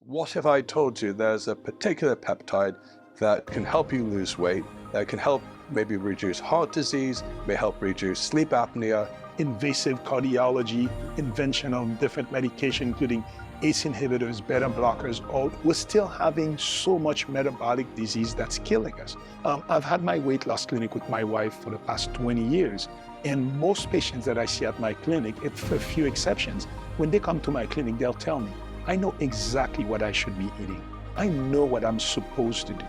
What if I told you there's a particular peptide that can help you lose weight, that can help maybe reduce heart disease, may help reduce sleep apnea, invasive cardiology, invention of different medication, including ACE inhibitors, beta blockers, we're still having so much metabolic disease that's killing us. I've had my weight loss clinic with my wife for the past 20 years, and most patients that I see at my clinic, for a few exceptions, when they come to my clinic, they'll tell me, I know exactly what I should be eating. I know what I'm supposed to do.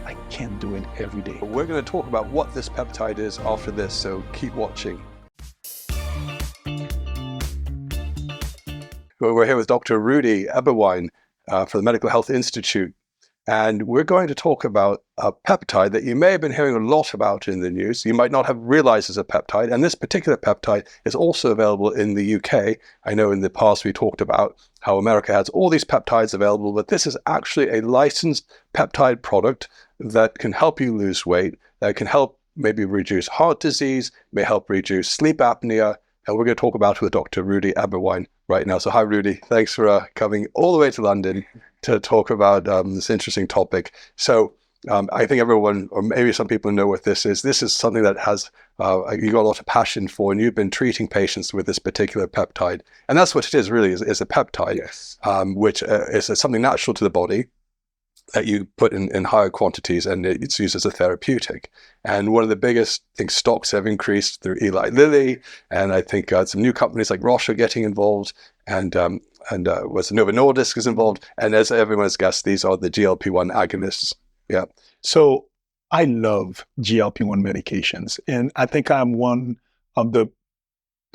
I can't do it every day. We're going to talk about what this peptide is after this, so keep watching. We're here with Dr. Rudy Eberwine from the Medical Health Institute, and we're going to talk about a peptide that you may have been hearing a lot about in the news. You might not have realized is a peptide, and this particular peptide is also available in the UK. I know in the past we talked about how America has all these peptides available, but this is actually a licensed peptide product that can help you lose weight, that can help maybe reduce heart disease, may help reduce sleep apnea, and we're going to talk about it with Dr. Rudy Eberwine right now. So hi, Rudy. Thanks for coming all the way to London to talk about this interesting topic. So I think everyone, or maybe some people know what this is. This is something that has you got a lot of passion for, and you've been treating patients with this particular peptide. And that's what it is really, is a peptide, Yes. Which is something natural to the body that you put in higher quantities, and it's used as a therapeutic. And one of the biggest, I think, stocks have increased through Eli Lilly, and I think some new companies like Roche are getting involved, and was Novo Nordisk is involved. And as everyone has guessed, these are the GLP-1 agonists. Yeah. So I love GLP-1 medications, and I think I'm one of the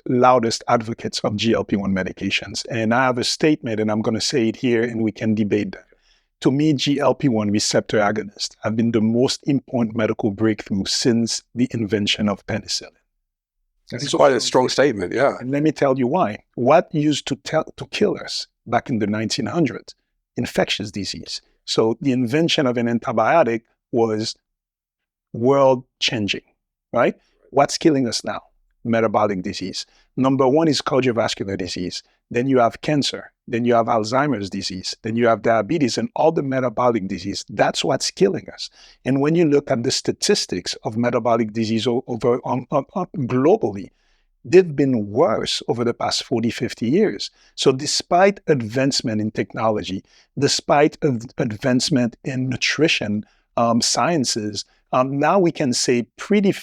loudest advocates of GLP-1 medications. And I have a statement, and I'm going to say it here, and we can debate that. To me, GLP-1 receptor agonists have been the most important medical breakthrough since the invention of penicillin. It's quite a strong statement, yeah. And let me tell you why. What used to kill us back in the 1900s? Infectious disease. So the invention of an antibiotic was world-changing, right? What's killing us now? Metabolic disease. Number one is cardiovascular disease. Then you have cancer. Then you have Alzheimer's disease. Then you have diabetes and all the metabolic disease. That's what's killing us. And when you look at the statistics of metabolic disease globally, they've been worse over the past 40, 50 years. So despite advancement in technology, despite advancement in nutrition sciences, now we can say pretty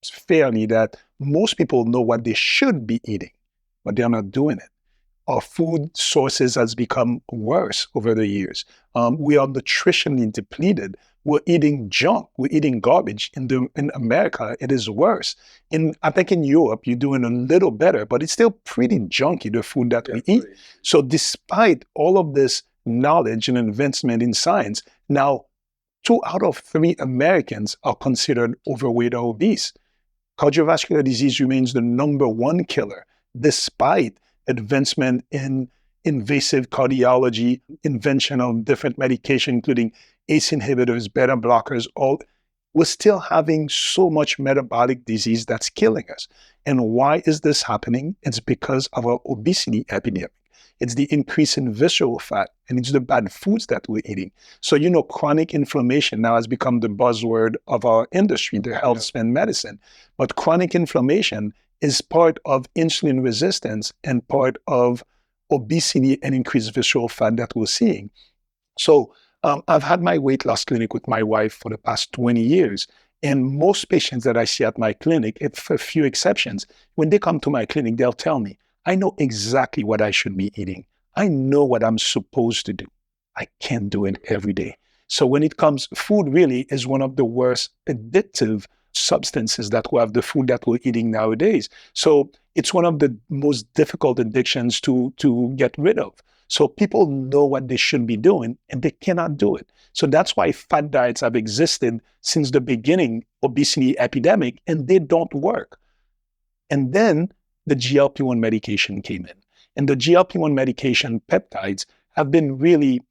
fairly that most people know what they should be eating, but they're not doing it. Our food sources has become worse over the years. We are nutritionally depleted. We're eating junk. We're eating garbage. In America, it is worse. I think in Europe, you're doing a little better, but it's still pretty junky, the food that we eat. So despite all of this knowledge and advancement in science, now 2 out of 3 Americans are considered overweight or obese. Cardiovascular disease remains the #1 killer, despite advancement in invasive cardiology, invention of different medication, including ACE inhibitors, beta blockers, we're still having so much metabolic disease that's killing us. And why is this happening? It's because of our obesity epidemic. It's the increase in visceral fat, and it's the bad foods that we're eating. So, chronic inflammation now has become the buzzword of our industry, the health span medicine. But chronic inflammation is part of insulin resistance and part of obesity and increased visceral fat that we're seeing. So I've had my weight loss clinic with my wife for the past 20 years. And most patients that I see at my clinic, for a few exceptions, when they come to my clinic, they'll tell me, I know exactly what I should be eating. I know what I'm supposed to do. I can't do it every day. So when it comes, food really is one of the worst addictive substances that we have, the food that we're eating nowadays. So it's one of the most difficult addictions to get rid of. So people know what they should be doing and they cannot do it. So that's why fat diets have existed since the beginning, obesity epidemic, and they don't work. And then the GLP-1 medication came in. And the GLP-1 medication peptides have been really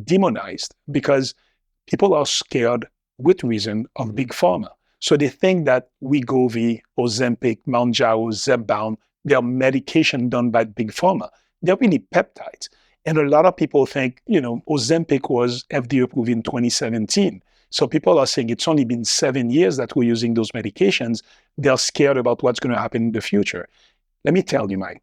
demonized because people are scared, with reason, of big pharma. So they think that Wegovy, Ozempic, Mounjaro, Zepbound, they are medication done by big pharma. They're really peptides. And a lot of people think, Ozempic was FDA approved in 2017. So people are saying it's only been 7 years that we're using those medications. They're scared about what's going to happen in the future. Let me tell you, Mike,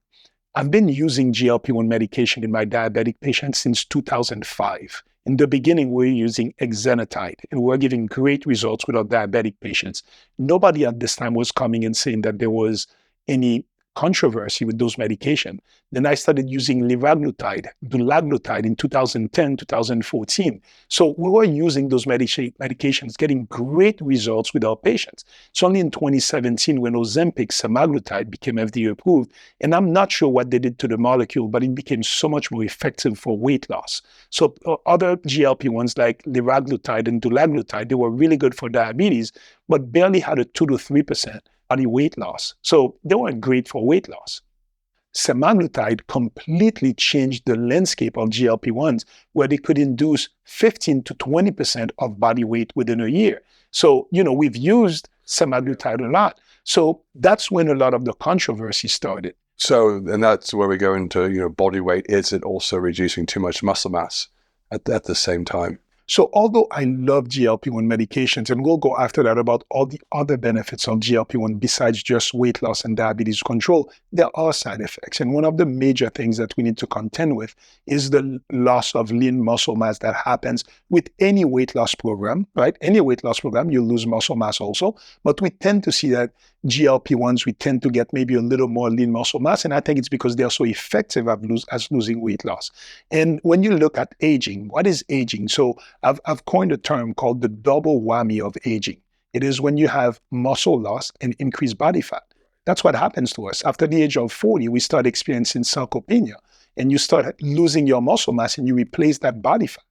I've been using GLP-1 medication in my diabetic patients since 2005. In the beginning, we were using exenatide, and we were giving great results with our diabetic patients. Nobody at this time was coming and saying that there was any controversy with those medications. Then I started using liraglutide, dulaglutide in 2010, 2014. So we were using those medications, getting great results with our patients. It's only in 2017 when Ozempic, semaglutide became FDA approved, and I'm not sure what they did to the molecule, but it became so much more effective for weight loss. So other GLP-1s like liraglutide and dulaglutide, they were really good for diabetes, but barely had a 2 to 3% body weight loss. So they weren't great for weight loss. Semaglutide completely changed the landscape of GLP-1s, where they could induce 15 to 20% of body weight within a year. So, we've used semaglutide a lot. So that's when a lot of the controversy started. So, and that's where we go into, body weight. Is it also reducing too much muscle mass at the same time? So although I love GLP-1 medications, and we'll go after that about all the other benefits of GLP-1 besides just weight loss and diabetes control, there are side effects. And one of the major things that we need to contend with is the loss of lean muscle mass that happens with any weight loss program, right? Any weight loss program, you lose muscle mass also. But we tend to see that GLP-1s, we tend to get maybe a little more lean muscle mass. And I think it's because they're so effective at losing weight loss. And when you look at aging, what is aging? So I've coined a term called the double whammy of aging. It is when you have muscle loss and increased body fat. That's what happens to us. After the age of 40, we start experiencing sarcopenia, and you start losing your muscle mass and you replace that body fat,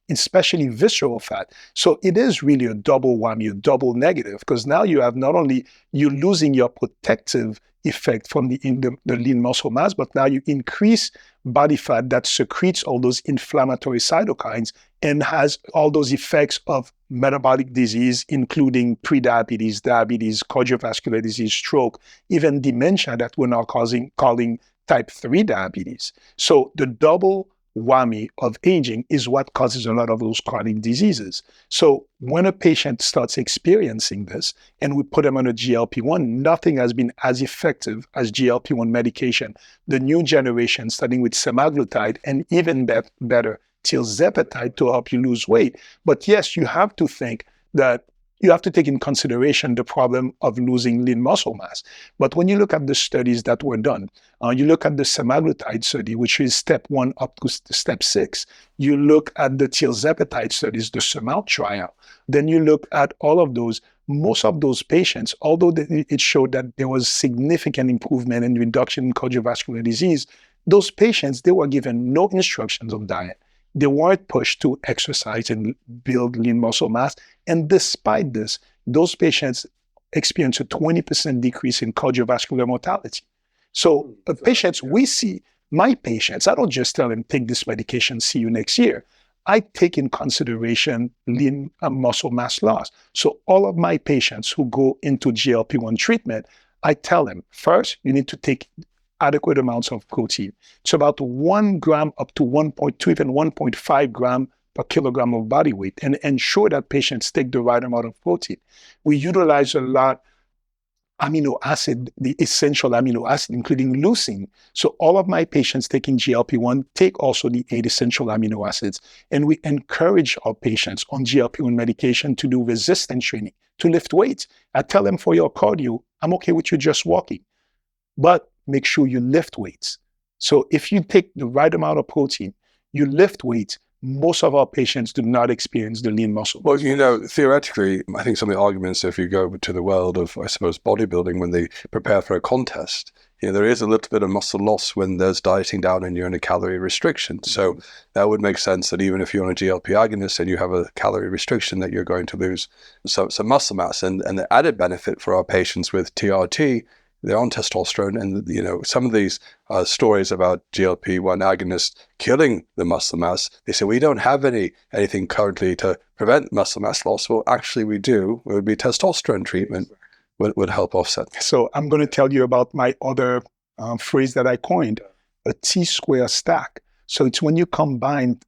especially visceral fat. So it is really a double whammy, a double negative, because now you have not only you losing your protective effect from the lean muscle mass, but now you increase body fat that secretes all those inflammatory cytokines and has all those effects of metabolic disease, including prediabetes, diabetes, cardiovascular disease, stroke, even dementia that we're now calling type 3 diabetes. So the double whammy of aging is what causes a lot of those chronic diseases. So when a patient starts experiencing this and we put them on a GLP-1, nothing has been as effective as GLP-1 medication. The new generation, starting with semaglutide and even better, Tirzepatide to help you lose weight. But yes, you have to think that you have to take in consideration the problem of losing lean muscle mass. But when you look at the studies that were done, you look at the semaglutide study, which is step 1 up to step 6. You look at the tirzepatide studies, the SURMOUNT trial. Then you look at all of those. Most of those patients, although it showed that there was significant improvement and reduction in cardiovascular disease, those patients, they were given no instructions on diet. They weren't pushed to exercise and build lean muscle mass. And despite this, those patients experience a 20% decrease in cardiovascular mortality. So patients, we see, my patients, I don't just tell them, take this medication, see you next year. I take in consideration lean muscle mass loss. So all of my patients who go into GLP-1 treatment, I tell them, first, you need to take adequate amounts of protein. It's about 1 gram up to 1.2, even 1.5 gram per kilogram of body weight, and ensure that patients take the right amount of protein. We utilize a lot amino acid, the essential amino acid, including leucine. So all of my patients taking GLP-1 take also the 8 essential amino acids. And we encourage our patients on GLP-1 medication to do resistance training, to lift weights. I tell them, for your cardio, I'm okay with you just walking, but make sure you lift weights. So if you take the right amount of protein, you lift weights, most of our patients do not experience the lean muscle. Well, theoretically, I think some of the arguments, if you go to the world of, I suppose, bodybuilding, when they prepare for a contest, there is a little bit of muscle loss when there's dieting down and you're in a calorie restriction. So that would make sense that even if you're on a GLP agonist and you have a calorie restriction, that you're going to lose some muscle mass. And the added benefit for our patients with TRT, they're on testosterone, and some of these stories about GLP-1 agonists killing the muscle mass, they say we don't have anything currently to prevent muscle mass loss. Well, actually we do. It would be testosterone treatment would help offset. So I'm going to tell you about my other phrase that I coined, a T-square stack. So it's when you combine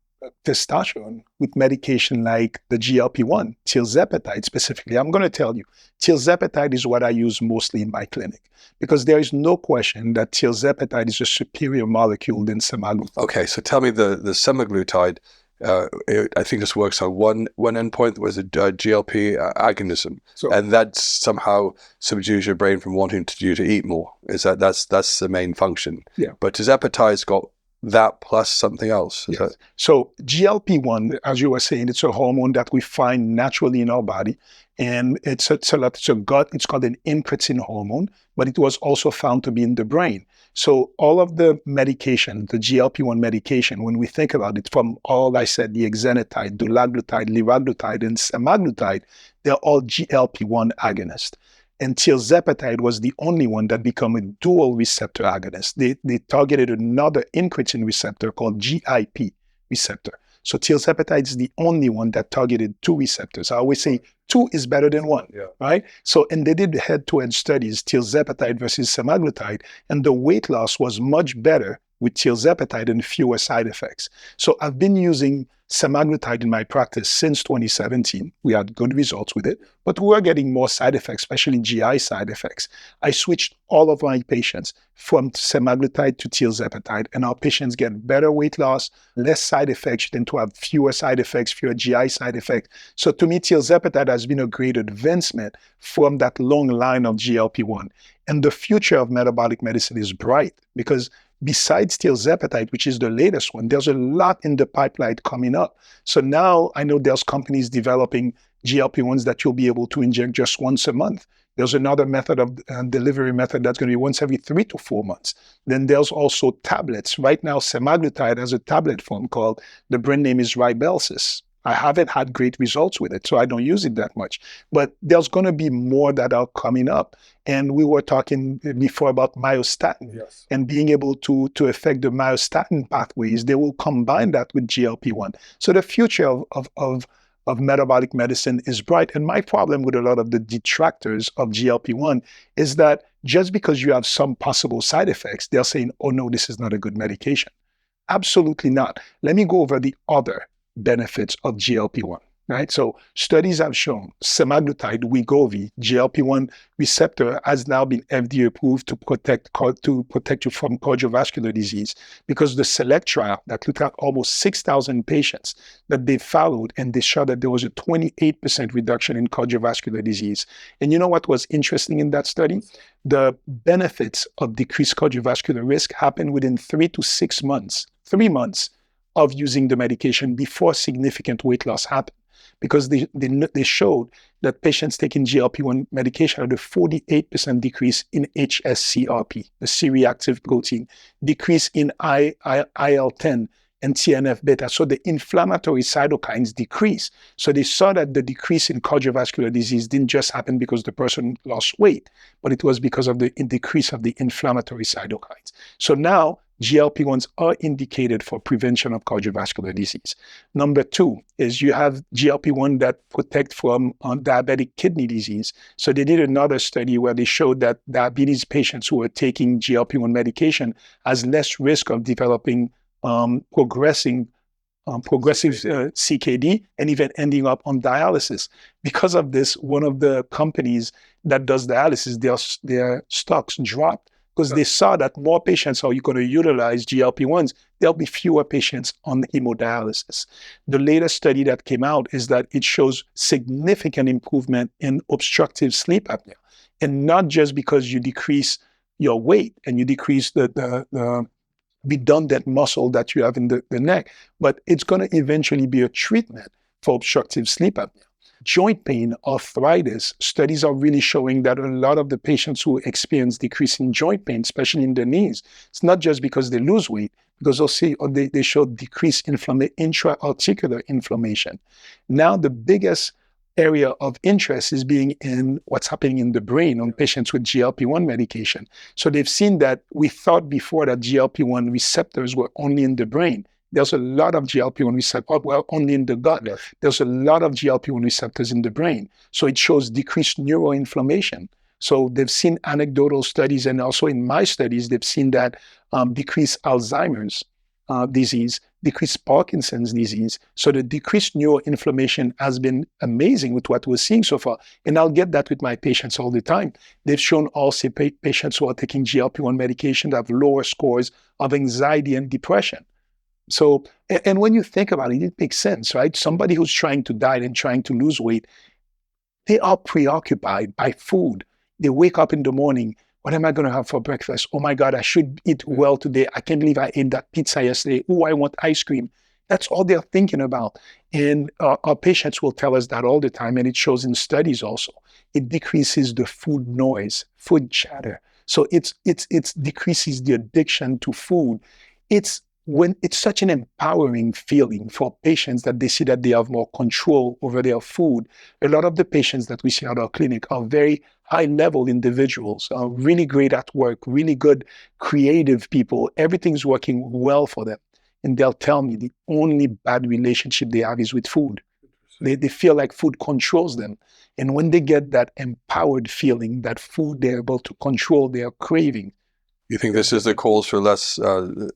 testosterone with medication like the GLP-1, Tirzepatide specifically. I'm going to tell you, Tirzepatide is what I use mostly in my clinic because there is no question that Tirzepatide is a superior molecule than semaglutide. Okay, so tell me the semaglutide. I think this works on one endpoint was a GLP agonism, and that somehow subdues your brain from wanting you to eat more. Is that's the main function? Yeah. But tirzepatide's got that plus something else. Yes. So GLP-1, as you were saying, it's a hormone that we find naturally in our body, and it's called an incretin hormone, but it was also found to be in the brain. So all of the medication, the GLP-1 medication, when we think about it, from all I said, the exenatide, dulaglutide, liraglutide, and semaglutide, they're all GLP-1 agonists. And tirzepatide was the only one that became a dual receptor agonist. They targeted another incretin receptor called GIP receptor. So tirzepatide is the only one that targeted two receptors. I always say two is better than one, right? So, and they did head-to-head studies, tirzepatide versus semaglutide, and the weight loss was much better with tirzepatide and fewer side effects. So I've been using semaglutide in my practice since 2017. We had good results with it, but we were getting more side effects, especially GI side effects. I switched all of my patients from semaglutide to tirzepatide, and our patients get better weight loss, less side effects, tend to have fewer side effects, fewer GI side effects. So to me, tirzepatide has been a great advancement from that long line of GLP-1. And the future of metabolic medicine is bright because besides tirzepatide, which is the latest one, there's a lot in the pipeline coming up. So now I know there's companies developing GLP-1s that you'll be able to inject just once a month. There's another method of delivery method that's going to be once every 3 to 4 months. Then there's also tablets. Right now, semaglutide has a tablet form called, the brand name is Rybelsus. I haven't had great results with it, so I don't use it that much. But there's going to be more that are coming up. And we were talking before about myostatin and being able to affect the myostatin pathways. They will combine that with GLP-1. So the future of metabolic medicine is bright. And my problem with a lot of the detractors of GLP-1 is that just because you have some possible side effects, they're saying, oh no, this is not a good medication. Absolutely not. Let me go over the other benefits of GLP-1, right? So studies have shown semaglutide, Wegovy, GLP-1 receptor has now been FDA approved to protect you from cardiovascular disease because the SELECT trial that looked at almost 6,000 patients that they followed, and they showed that there was a 28% reduction in cardiovascular disease. And you know what was interesting in that study? The benefits of decreased cardiovascular risk happened within 3 to 6 months, 3 months of using the medication before significant weight loss happened, because they showed that patients taking GLP-1 medication had a 48% decrease in HSCRP, the C-reactive protein, decrease in IL-10 and TNF-beta. So the inflammatory cytokines decrease. So they saw that the decrease in cardiovascular disease didn't just happen because the person lost weight, but it was because of the decrease of the inflammatory cytokines. So now GLP-1s are indicated for prevention of cardiovascular disease. Number 2 is you have GLP-1 that protect from diabetic kidney disease. So they did another study where they showed that diabetes patients who are taking GLP-1 medication has less risk of developing progressive CKD and even ending up on dialysis. Because of this, one of the companies that does dialysis, their stocks dropped because they saw that more patients are going to utilize GLP-1s. There'll be fewer patients on hemodialysis. The latest study that came out is that it shows significant improvement in obstructive sleep apnea. And not just because you decrease your weight and you decrease the redundant muscle that you have in the neck, but it's going to eventually be a treatment for obstructive sleep apnea. Joint pain, arthritis, studies are really showing that a lot of the patients who experience decrease in joint pain, especially in the knees, it's not just because they lose weight, because they show decreased intra-articular inflammation. Now the biggest area of interest is being in what's happening in the brain on patients with GLP-1 medication. So they've seen that we thought before that GLP-1 receptors were only in the brain. There's a lot of GLP-1 receptors, well, only in the gut. Yes. There's a lot of GLP-1 receptors in the brain. So it shows decreased neuroinflammation. So they've seen anecdotal studies, and also in my studies, they've seen that decreased Alzheimer's disease, decreased Parkinson's disease. So the decreased neuroinflammation has been amazing with what we're seeing so far. And I'll get that with my patients all the time. They've shown also patients who are taking GLP-1 medication have lower scores of anxiety and depression. So, and when you think about it, it makes sense, right? Somebody who's trying to diet and trying to lose weight, they are preoccupied by food. They wake up in the morning, what am I going to have for breakfast? Oh my God, I should eat well today. I can't believe I ate that pizza yesterday. Oh, I want ice cream. That's all they're thinking about. And our patients will tell us that all the time, and it shows in studies also. It decreases the food noise, food chatter. So it decreases the addiction to food. It's such an empowering feeling for patients that they see that they have more control over their food. A lot of the patients that we see at our clinic are very high-level individuals, are really great at work, really good creative people. Everything's working well for them. And they'll tell me the only bad relationship they have is with food. They feel like food controls them. And when they get that empowered feeling, that food, they're able to control their craving. You think this is the cause for less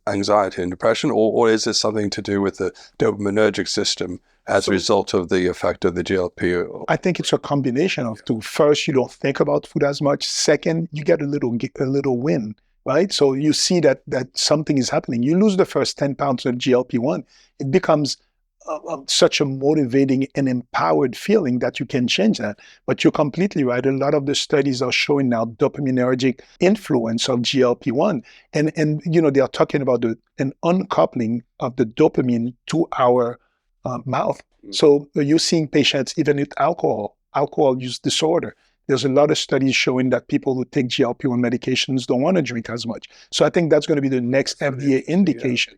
anxiety and depression, or is this something to do with the dopaminergic system as a result of the effect of the GLP? I think it's a combination of two. First, you don't think about food as much. Second, you get a little win, right? So you see that something is happening. You lose the first 10 pounds of GLP-1, it becomes such a motivating and empowered feeling that you can change that. But you're completely right. A lot of the studies are showing now dopaminergic influence of GLP-1. And you know, they are talking about an uncoupling of the dopamine to our mouth. So you're seeing patients even with alcohol use disorder. There's a lot of studies showing that people who take GLP-1 medications don't want to drink as much. So I think that's going to be the next FDA indication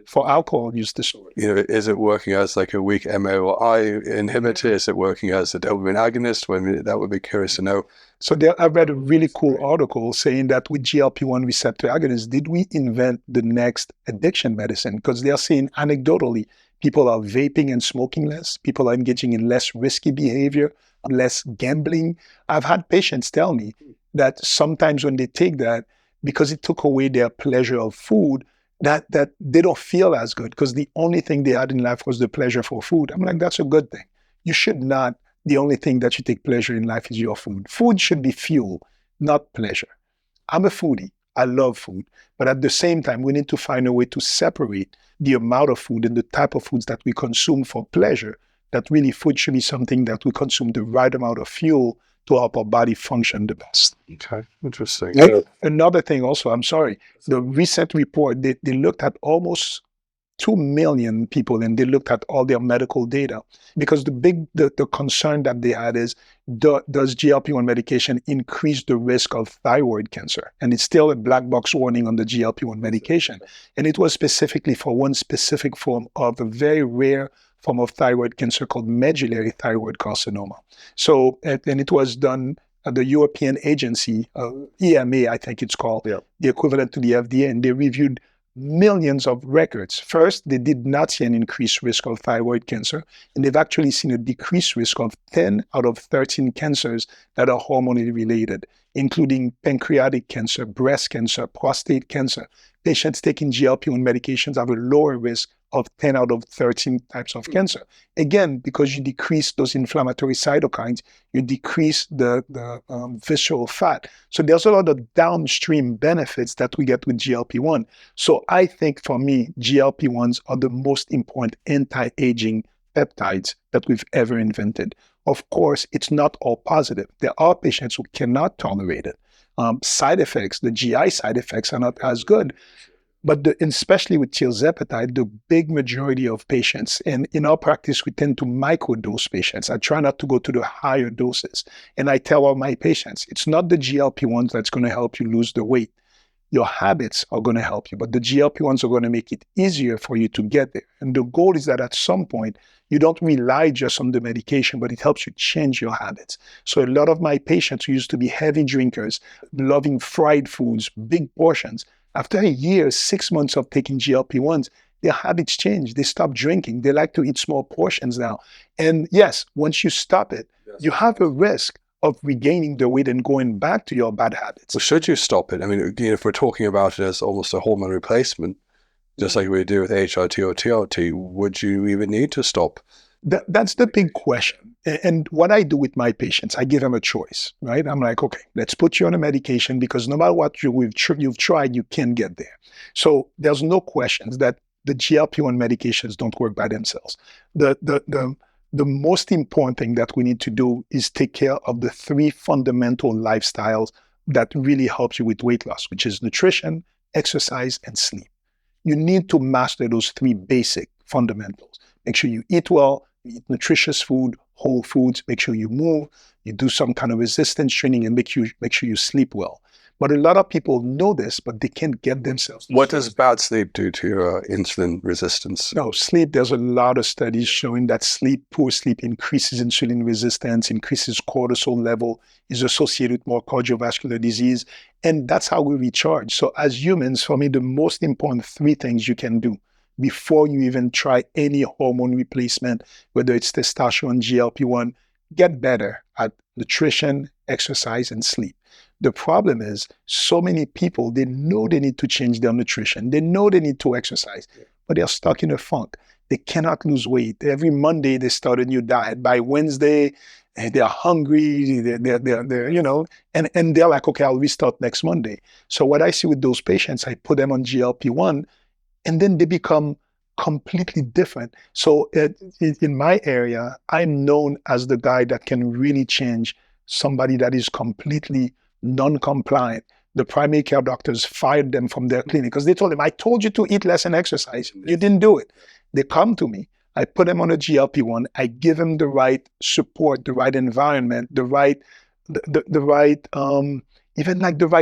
for alcohol use disorder. You know, is it working as like a weak MAOI inhibitor? Is it working as a dopamine agonist? That would be curious to know. So I read a really cool article saying that with GLP-1 receptor agonists, did we invent the next addiction medicine? Because they are saying anecdotally, people are vaping and smoking less. People are engaging in less risky behavior, less gambling. I've had patients tell me that sometimes when they take that, because it took away their pleasure of food, that they don't feel as good because the only thing they had in life was the pleasure for food. I'm like, that's a good thing. You should not, the only thing that you take pleasure in life is your food. Food should be fuel, not pleasure. I'm a foodie. I love food. But at the same time, we need to find a way to separate the amount of food and the type of foods that we consume for pleasure, that really food should be something that we consume the right amount of fuel to help our body function the best. Okay, interesting. Another thing also, I'm sorry, the recent report, they looked at almost 2 million people and they looked at all their medical data because the concern that they had is, does GLP-1 medication increase the risk of thyroid cancer? And it's still a black box warning on the GLP-1 medication. And it was specifically for one specific form of a very rare form of thyroid cancer called medullary thyroid carcinoma. So, and it was done at the European agency, EMA, I think it's called, the equivalent to the FDA, and they reviewed millions of records. First, they did not see an increased risk of thyroid cancer, and they've actually seen a decreased risk of 10 out of 13 cancers that are hormonally related, including pancreatic cancer, breast cancer, prostate cancer. Patients taking GLP-1 medications have a lower risk of 10 out of 13 types of cancer. Again, because you decrease those inflammatory cytokines, you decrease the visceral fat. So there's a lot of downstream benefits that we get with GLP-1. So I think for me, GLP-1s are the most important anti-aging peptides that we've ever invented. Of course, it's not all positive. There are patients who cannot tolerate it. Side effects, the GI side effects are not as good. But especially with Tirzepatide, the big majority of patients, and in our practice, we tend to microdose patients. I try not to go to the higher doses. And I tell all my patients, it's not the GLP-1s that's going to help you lose the weight. Your habits are going to help you, but the GLP-1s are going to make it easier for you to get there. And the goal is that at some point, you don't rely just on the medication, but it helps you change your habits. So a lot of my patients who used to be heavy drinkers, loving fried foods, big portions, after a year, 6 months of taking GLP-1s, their habits change. They stop drinking. They like to eat small portions now. And yes, once you stop it, you have a risk of regaining the weight and going back to your bad habits. Well, should you stop it? I mean, if we're talking about it as almost a hormone replacement, just like we do with HRT or TRT, would you even need to stop? That's the big question. And what I do with my patients, I give them a choice, right? I'm like, okay, let's put you on a medication because no matter what you've tried, you can't get there. So there's no questions that the GLP-1 medications don't work by themselves. The most important thing that we need to do is take care of the three fundamental lifestyles that really help you with weight loss, which is nutrition, exercise, and sleep. You need to master those three basic fundamentals. Make sure you eat well, you eat nutritious food, whole foods, make sure you move, you do some kind of resistance training, and make sure you sleep well. But a lot of people know this, but they can't get themselves. What does bad sleep do to your insulin resistance? No, sleep, there's a lot of studies showing that poor sleep increases insulin resistance, increases cortisol level, is associated with more cardiovascular disease, and that's how we recharge. So as humans, for me, the most important three things you can do before you even try any hormone replacement, whether it's testosterone, GLP-1, get better at nutrition, exercise, and sleep. The problem is so many people, they know they need to change their nutrition. They know they need to exercise, but they're stuck in a funk. They cannot lose weight. Every Monday, they start a new diet. By Wednesday, they're hungry, they're and they're like, okay, I'll restart next Monday. So what I see with those patients, I put them on GLP-1, and then they become completely different. So in my area, I'm known as the guy that can really change somebody that is completely non-compliant. The primary care doctors fired them from their clinic because they told them, I told you to eat less and exercise. You didn't do it. They come to me. I put them on a GLP-1. I give them the right support, the right environment, the right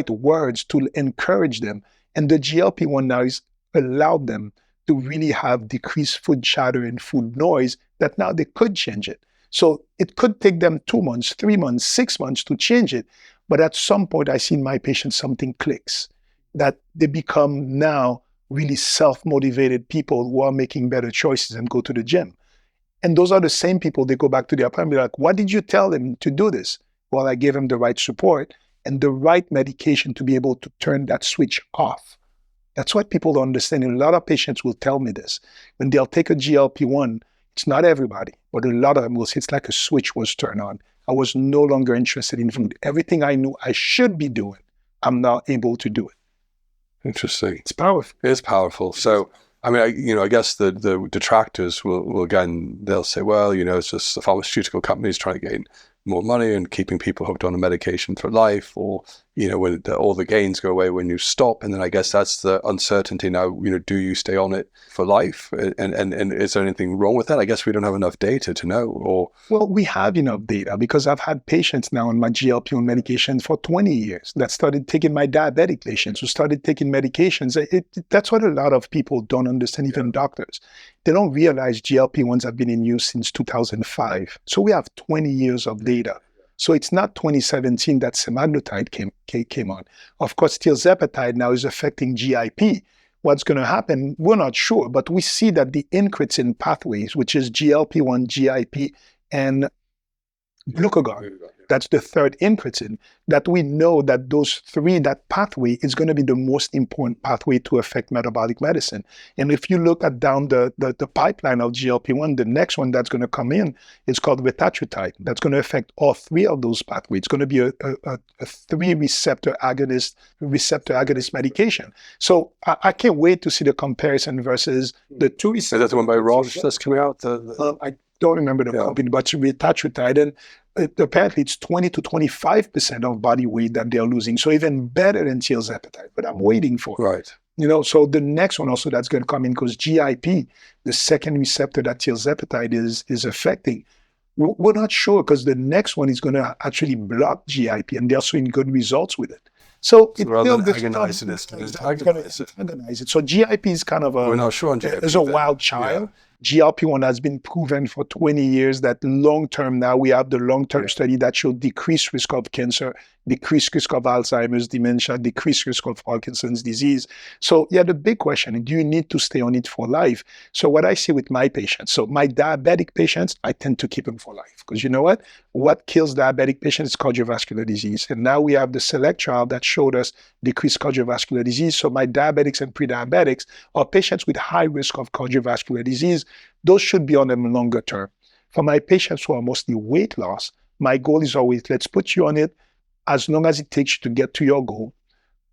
words to encourage them. And the GLP-1 now is allowed them to really have decreased food chatter and food noise that now they could change it. So it could take them 2 months, 3 months, 6 months to change it. But at some point, I see in my patients something clicks, that they become now really self-motivated people who are making better choices and go to the gym. And those are the same people, they go back to their appointment, they're like, what did you tell them to do this? Well, I gave them the right support and the right medication to be able to turn that switch off. That's what people don't understand. And a lot of patients will tell me this. When they'll take a GLP-1, it's not everybody, but a lot of them will say it's like a switch was turned on. I was no longer interested in food. Everything I knew I should be doing, I'm now able to do it. Interesting. It's powerful. It is powerful. So, I mean, I guess the detractors will again, they'll say, well, it's just the pharmaceutical companies trying to gain more money and keeping people hooked on a medication for life, or, when all the gains go away when you stop. And then I guess that's the uncertainty now, do you stay on it for life? And is there anything wrong with that? I guess we don't have enough data to know. Or well, we have enough data because I've had patients now on my GLP-1 medication for 20 years that started taking my diabetic patients who started taking medications. That's what a lot of people don't understand, even doctors. They don't realize GLP-1s have been in use since 2005. So we have 20 years of data. So it's not 2017 that semaglutide came on. Of course, tirzepatide now is affecting GIP. What's going to happen, we're not sure, but we see that the incretin pathways, which is GLP-1, GIP, and glucagon, that's the third incretin, that we know that those three, that pathway is going to be the most important pathway to affect metabolic medicine. And if you look at down the pipeline of GLP-1, the next one that's going to come in is called retatrutide. That's going to affect all three of those pathways. It's going to be a three receptor agonist medication. So I can't wait to see the comparison versus the two receptors. Is that the one by Roche that's coming out? I don't remember the company, but retatrutide, and apparently it's 20 to 25% of body weight that they're losing. So even better than tirzepatide, but I'm waiting for it. Right. So the next one also that's going to come in, because GIP, the second receptor that tirzepatide is affecting, we're not sure, because the next one is going to actually block GIP, and they're showing good results with it. So rather than agonize it, agonize it. So GIP is kind of we're not sure on GIP, is a wild child. GLP-1 has been proven for 20 years that long-term, now we have the long-term study that show decreased risk of cancer, decreased risk of Alzheimer's, dementia, decreased risk of Parkinson's disease. So yeah, the big question, do you need to stay on it for life? So what I see with my patients, so my diabetic patients, I tend to keep them for life. Because you know what? What kills diabetic patients is cardiovascular disease. And now we have the SELECT trial that showed us decreased cardiovascular disease. So my diabetics and pre-diabetics are patients with high risk of cardiovascular disease. Those should be on them longer term. For my patients who are mostly weight loss, my goal is always, let's put you on it as long as it takes you to get to your goal.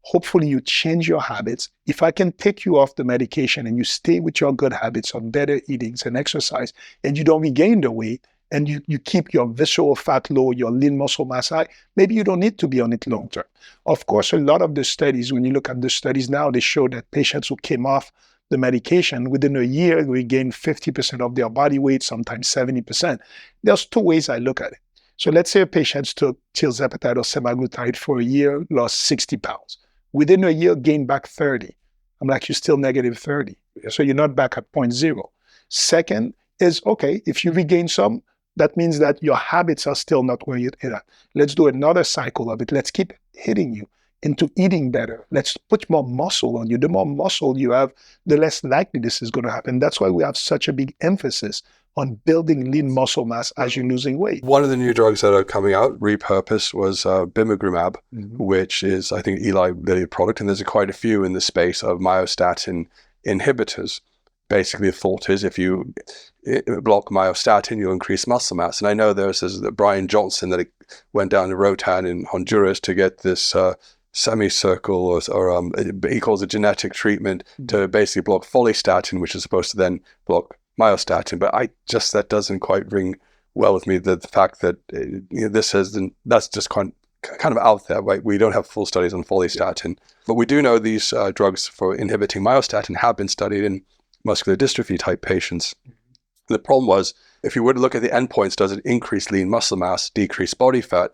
Hopefully you change your habits. If I can take you off the medication and you stay with your good habits of better eatings and exercise, and you don't regain the weight, and you keep your visceral fat low, your lean muscle mass high, maybe you don't need to be on it long term. Of course, a lot of the studies, when you look at the studies now, they show that patients who came off the medication within a year regained 50% of their body weight, sometimes 70%. There's two ways I look at it. So let's say a patient took Tirzepatide or Semaglutide for a year, lost 60 pounds. Within a year, gained back 30. I'm like, you're still negative 30. So you're not back at 0.0. Second is, okay, if you regain some, that means that your habits are still not where you're at. Let's do another cycle of it. Let's keep hitting you into eating better. Let's put more muscle on you. The more muscle you have, the less likely this is going to happen. That's why we have such a big emphasis on building lean muscle mass as you're losing weight. One of the new drugs that are coming out, repurposed, was bimagrumab, which is, I think, Eli Lilly product, and there's quite a few in the space of myostatin inhibitors. Basically, the thought is if you block myostatin, you'll increase muscle mass. And I know there's Brian Johnson that went down to Rotan in Honduras to get this semicircle, or he calls it genetic treatment, to basically block follistatin, which is supposed to then block myostatin. But that doesn't quite ring well with me, the fact that that's just kind of out there, right? We don't have full studies on follistatin, but we do know these drugs for inhibiting myostatin have been studied in muscular dystrophy type patients. The problem was, if you were to look at the endpoints, does it increase lean muscle mass, decrease body fat?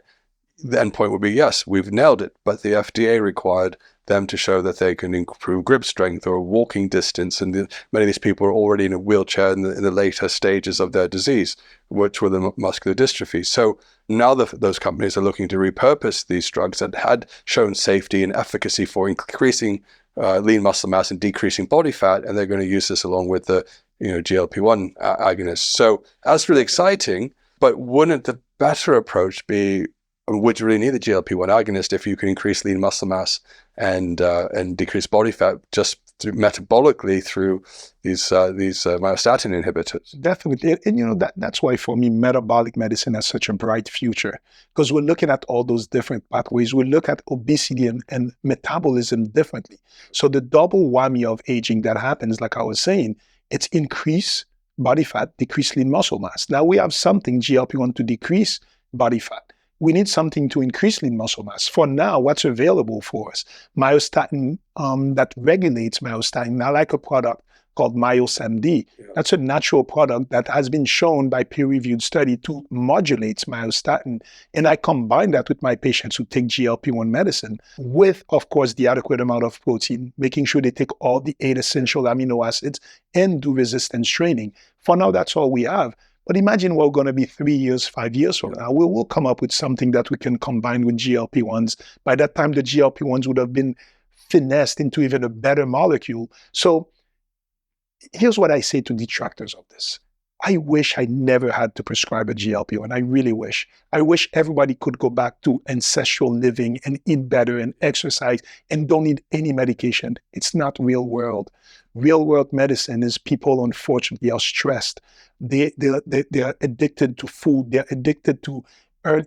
The endpoint would be yes, we've nailed it. But the FDA required them to show that they can improve grip strength or walking distance. And many of these people are already in a wheelchair in the later stages of their disease, which were the muscular dystrophy. So now those companies are looking to repurpose these drugs that had shown safety and efficacy for increasing lean muscle mass and decreasing body fat, and they're going to use this along with the GLP-1 agonists. So that's really exciting. But wouldn't the better approach be, would you really need the GLP-1 agonist if you can increase lean muscle mass and decrease body fat just metabolically through these myostatin inhibitors? Definitely. And that's why for me, metabolic medicine has such a bright future, because we're looking at all those different pathways. We look at obesity and metabolism differently. So the double whammy of aging that happens, like I was saying, it's increase body fat, decrease lean muscle mass. Now we have something, GLP-1, to decrease body fat. We need something to increase lean muscle mass. For now, what's available for us? Myostatin that regulates myostatin. I like a product called MyoSMD. Yeah. That's a natural product that has been shown by peer-reviewed study to modulate myostatin. And I combine that with my patients who take GLP-1 medicine with, of course, the adequate amount of protein, making sure they take all the 8 essential amino acids and do resistance training. For now, that's all we have. But imagine we're going to be 3 years, 5 years from now. We will come up with something that we can combine with GLP-1s. By that time, the GLP-1s would have been finessed into even a better molecule. So here's what I say to detractors of this. I wish I never had to prescribe a GLP-1. I really wish. I wish everybody could go back to ancestral living and eat better and exercise and don't need any medication. It's not real world. Real world medicine is people, unfortunately, are stressed. They're addicted to food. They're addicted to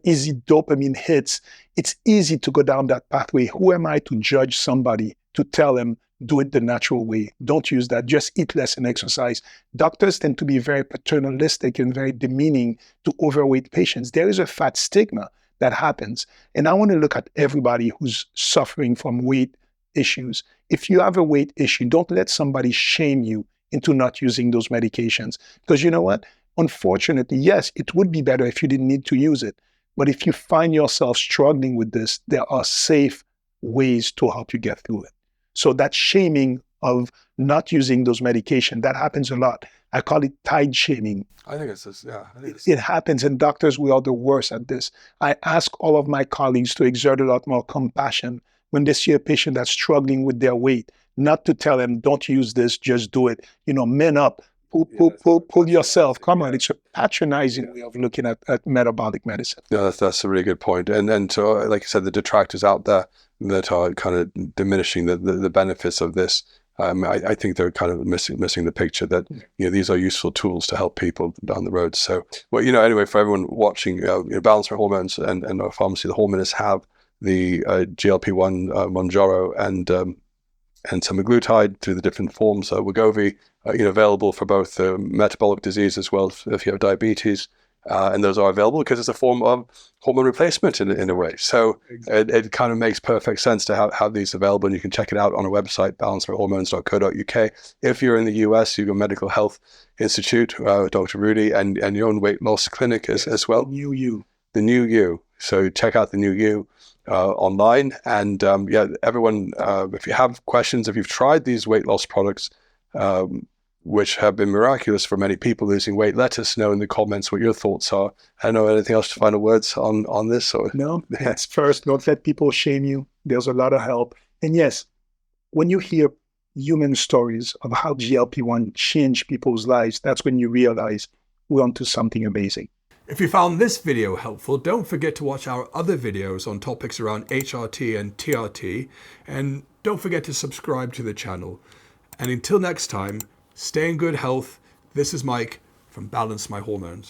easy dopamine hits. It's easy to go down that pathway. Who am I to judge somebody, to tell them, do it the natural way? Don't use that. Just eat less and exercise. Doctors tend to be very paternalistic and very demeaning to overweight patients. There is a fat stigma that happens. And I want to look at everybody who's suffering from weight issues. If you have a weight issue, don't let somebody shame you into not using those medications. Because you know what? Unfortunately, yes, it would be better if you didn't need to use it. But if you find yourself struggling with this, there are safe ways to help you get through it. So that shaming of not using those medications. That happens a lot. I call it tide shaming. I think it's this, yeah. I think it's It happens, and doctors, we are the worst at this. I ask all of my colleagues to exert a lot more compassion when they see a patient that's struggling with their weight, not to tell them, don't use this, just do it. Man up, pull yourself. Come on, it's a patronizing way of looking at metabolic medicine. Yeah, that's a really good point. And so, like you said, the detractors out there that are kind of diminishing the benefits of this. I think they're kind of missing the picture that these are useful tools to help people down the road. So, well, anyway, for everyone watching, Balance My Hormones and our pharmacy, the Hormonists have the GLP-1 Mounjaro and Semaglutide through the different forms. Wegovy, available for both metabolic disease as well if you have diabetes. And those are available because it's a form of hormone replacement in a way. So it kind of makes perfect sense to have these available, and you can check it out on our website, balancemyhormones.co.uk. If you're in the US, you've got Medical Health Institute, Dr. Rudy, and your own weight loss clinic as well. The New You. The New You. So check out the New You online. And everyone, if you have questions, if you've tried these weight loss products, which have been miraculous for many people losing weight, let us know in the comments what your thoughts are. I don't know, anything else to final words on this? Or? No, that's first, don't let people shame you. There's a lot of help. And yes, when you hear human stories of how GLP-1 changed people's lives, that's when you realize we're onto something amazing. If you found this video helpful, don't forget to watch our other videos on topics around HRT and TRT, and don't forget to subscribe to the channel. And until next time, stay in good health. This is Mike from Balance My Hormones.